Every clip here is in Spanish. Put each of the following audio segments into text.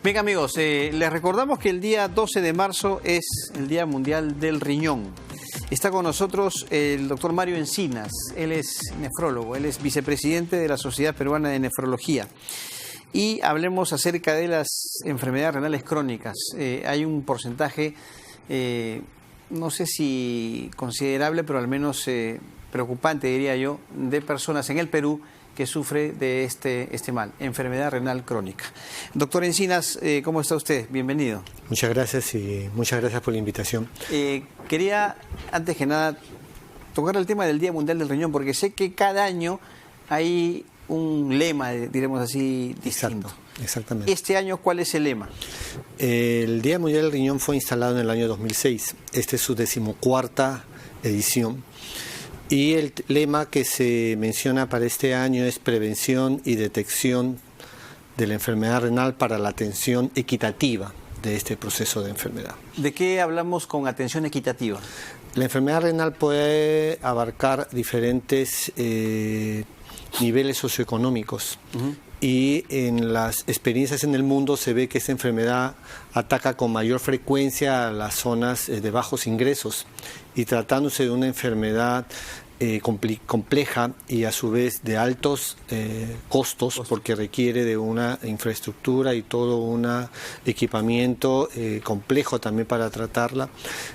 Bien, amigos, les recordamos que el día 12 de marzo es el Día Mundial del Riñón. Está con nosotros el doctor Mario Encinas. Él es nefrólogo, él es vicepresidente de la Sociedad Peruana de Nefrología. Y hablemos acerca de las enfermedades renales crónicas. Hay un porcentaje, no sé si considerable, pero al menos preocupante, diría yo, de personas en el Perú que sufre de este mal, enfermedad renal crónica. Doctor Encinas, ¿cómo está usted? Bienvenido. Muchas gracias y muchas gracias por la invitación. Quería, antes que nada, tocar el tema del Día Mundial del Riñón, porque sé que cada año hay un lema, diremos así, distinto. Exactamente. Este año, ¿cuál es el lema? El Día Mundial del Riñón fue instalado en el año 2006. Esta es su 14ª edición. Y el lema que se menciona para este año es prevención y detección de la enfermedad renal para la atención equitativa de este proceso de enfermedad. ¿De qué hablamos con atención equitativa? La enfermedad renal puede abarcar diferentes niveles socioeconómicos. Y en las experiencias en el mundo se ve que esta enfermedad ataca con mayor frecuencia a las zonas de bajos ingresos, y tratándose de una enfermedad compleja y a su vez de altos costos, porque requiere de una infraestructura y todo un equipamiento complejo también para tratarla,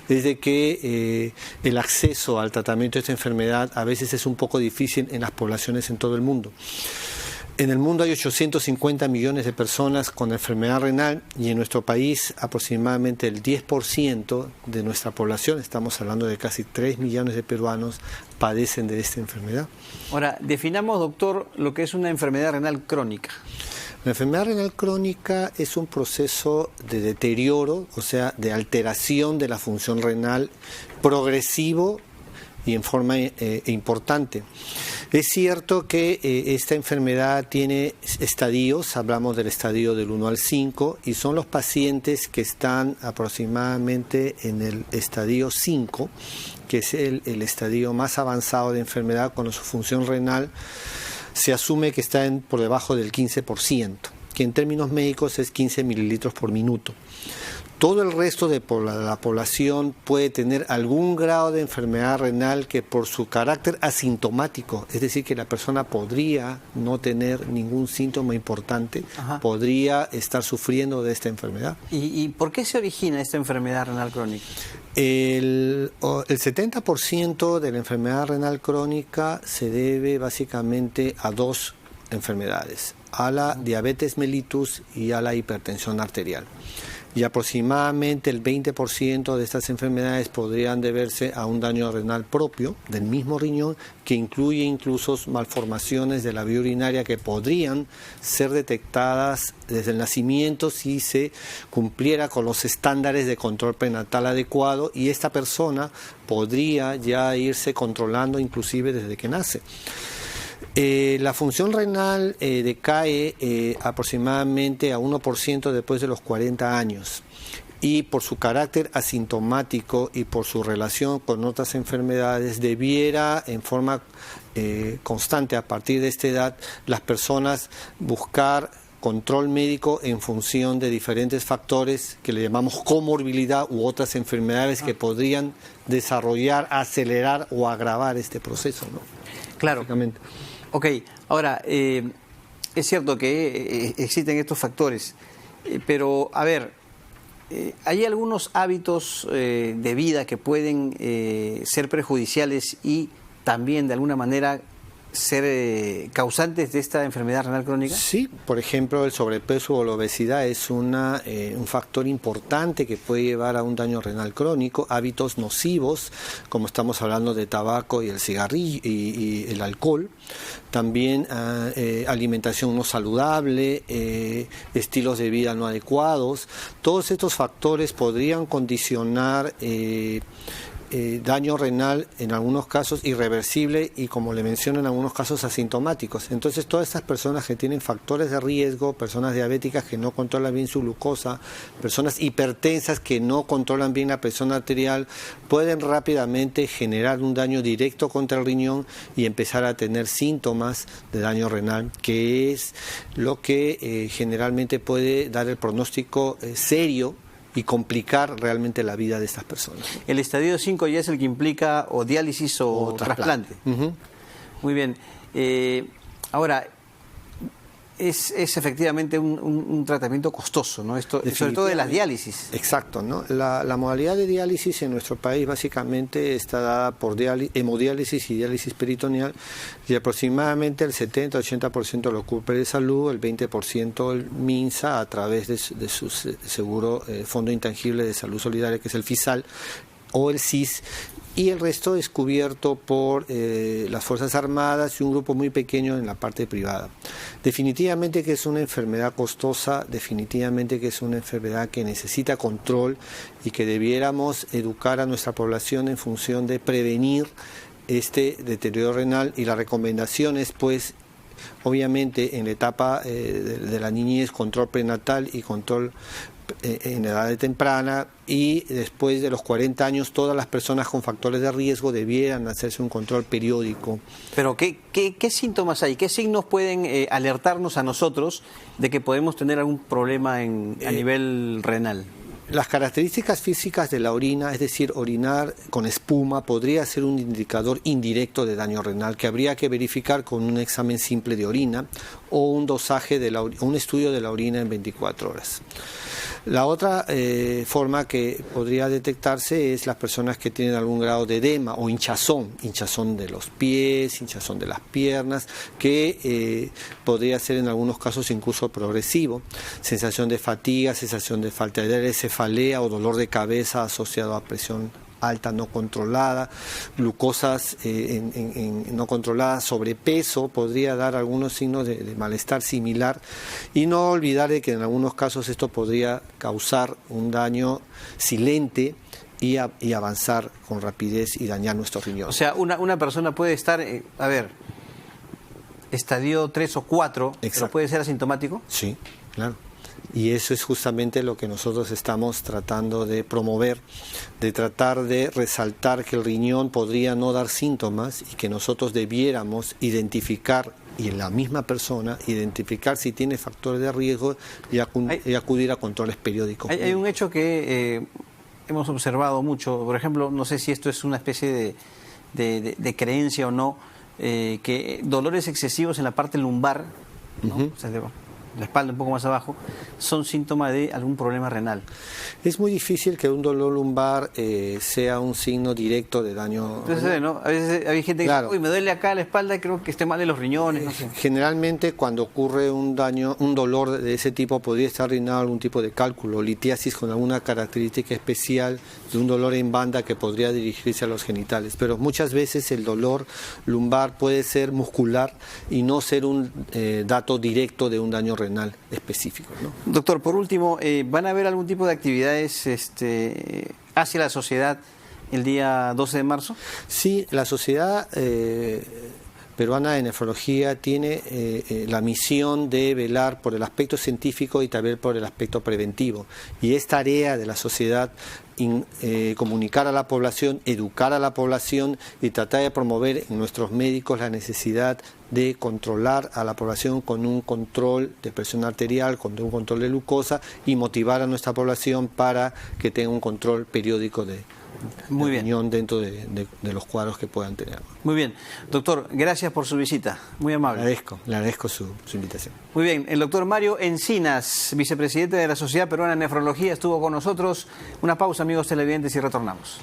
es de que el acceso al tratamiento de esta enfermedad a veces es un poco difícil en las poblaciones en todo el mundo. En el mundo hay 850 millones de personas con enfermedad renal, y en nuestro país aproximadamente el 10% de nuestra población, estamos hablando de casi 3 millones de peruanos, padecen de esta enfermedad. Ahora, definamos, doctor, lo que es una enfermedad renal crónica. La enfermedad renal crónica es un proceso de deterioro, o sea, de alteración de la función renal progresivo y en forma importante. Es cierto que esta enfermedad tiene estadios, hablamos del estadio del 1 al 5, y son los pacientes que están aproximadamente en el estadio 5, que es el estadio más avanzado de enfermedad, cuando su función renal se asume que está por debajo del 15%, que en términos médicos es 15 mililitros por minuto. Todo el resto de la población puede tener algún grado de enfermedad renal que, por su carácter asintomático, es decir, que la persona podría no tener ningún síntoma importante, podría estar sufriendo de esta enfermedad. ¿Y por qué se origina esta enfermedad renal crónica? El 70% de la enfermedad renal crónica se debe básicamente a dos enfermedades: a la diabetes mellitus y a la hipertensión arterial. Y aproximadamente el 20% de estas enfermedades podrían deberse a un daño renal propio del mismo riñón, que incluye incluso malformaciones de la vía urinaria que podrían ser detectadas desde el nacimiento si se cumpliera con los estándares de control prenatal adecuado, y esta persona podría ya irse controlando inclusive desde que nace. La función renal decae aproximadamente a 1% después de los 40 años, y por su carácter asintomático y por su relación con otras enfermedades debiera en forma constante a partir de esta edad las personas buscar control médico en función de diferentes factores que le llamamos comorbilidad u otras enfermedades que podrían desarrollar, acelerar o agravar este proceso, ¿no? Claro. Ok, ahora, es cierto que existen estos factores, pero a ver, hay algunos hábitos de vida que pueden ser perjudiciales y también de alguna manera ser causantes de esta enfermedad renal crónica. Sí, por ejemplo, el sobrepeso o la obesidad es un factor importante que puede llevar a un daño renal crónico. Hábitos nocivos, como estamos hablando de tabaco y el cigarrillo y el alcohol. También alimentación no saludable, estilos de vida no adecuados. Todos estos factores podrían condicionar daño renal en algunos casos irreversible y, como le menciono, en algunos casos asintomáticos. Entonces, todas estas personas que tienen factores de riesgo, personas diabéticas que no controlan bien su glucosa, personas hipertensas que no controlan bien la presión arterial, pueden rápidamente generar un daño directo contra el riñón y empezar a tener síntomas de daño renal, que es lo que generalmente puede dar el pronóstico serio y complicar realmente la vida de estas personas. El estadio 5 ya es el que implica o diálisis o trasplante. Muy bien. Ahora, es efectivamente un tratamiento costoso, ¿no? Esto, sobre todo de las diálisis. Exacto, ¿no? La modalidad de diálisis en nuestro país básicamente está dada por hemodiálisis y diálisis peritoneal, y aproximadamente el 70-80% lo cubre de salud, el 20% el MINSA a través de su seguro Fondo Intangible de Salud Solidaria, que es el FISAL, o el SIS, y el resto es cubierto por las Fuerzas Armadas y un grupo muy pequeño en la parte privada. Definitivamente que es una enfermedad costosa, definitivamente que es una enfermedad que necesita control y que debiéramos educar a nuestra población en función de prevenir este deterioro renal, y la recomendación es, pues, obviamente en la etapa de la niñez, control prenatal y control en edad temprana, y después de los 40 años todas las personas con factores de riesgo debieran hacerse un control periódico. Pero ¿qué síntomas hay? ¿Qué signos pueden alertarnos a nosotros de que podemos tener algún problema a nivel renal? Las características físicas de la orina, es decir, orinar con espuma, podría ser un indicador indirecto de daño renal que habría que verificar con un examen simple de orina o un dosaje un estudio de la orina en 24 horas. La otra forma que podría detectarse es las personas que tienen algún grado de edema o hinchazón de los pies, hinchazón de las piernas, que podría ser en algunos casos incluso progresivo, sensación de fatiga, sensación de falta de aire, cefalea o dolor de cabeza asociado a presión alta no controlada, glucosas no controladas, sobrepeso, podría dar algunos signos de malestar similar, y no olvidar de que en algunos casos esto podría causar un daño silente y avanzar con rapidez y dañar nuestros riñones. O sea, una persona puede estar, estadio 3 o 4, pero puede ser asintomático. Sí, claro. Y eso es justamente lo que nosotros estamos tratando de promover, de tratar de resaltar que el riñón podría no dar síntomas y que nosotros debiéramos identificar, y en la misma persona, identificar si tiene factores de riesgo y acudir a controles periódicos. Hay un hecho que hemos observado mucho, por ejemplo, no sé si esto es una especie de creencia o no, que dolores excesivos en la parte lumbar, ¿no? O sea, la espalda un poco más abajo, son síntomas de algún problema renal. Es muy difícil que un dolor lumbar sea un signo directo de daño. Entonces, ¿no? A veces hay gente que dice, uy, me duele acá la espalda, creo que esté mal en los riñones, no sé. Generalmente cuando ocurre un dolor de ese tipo, podría estar reinado algún tipo de cálculo, litiasis con alguna característica especial de un dolor en banda que podría dirigirse a los genitales. Pero muchas veces el dolor lumbar puede ser muscular y no ser un dato directo de un daño renal específico, ¿no? Doctor, por último, ¿van a haber algún tipo de actividades hacia la sociedad el día 12 de marzo? Sí, la Sociedad Peruana de Nefrología tiene la misión de velar por el aspecto científico y también por el aspecto preventivo, y es tarea de la sociedad comunicar a la población, educar a la población y tratar de promover en nuestros médicos la necesidad de controlar a la población con un control de presión arterial, con un control de glucosa, y motivar a nuestra población para que tenga un control periódico de riñón dentro de los cuadros que puedan tener. Muy bien. Doctor, gracias por su visita. Muy amable. Le agradezco su invitación. Muy bien. El doctor Mario Encinas, vicepresidente de la Sociedad Peruana de Nefrología, estuvo con nosotros. Una pausa, amigos televidentes, y retornamos.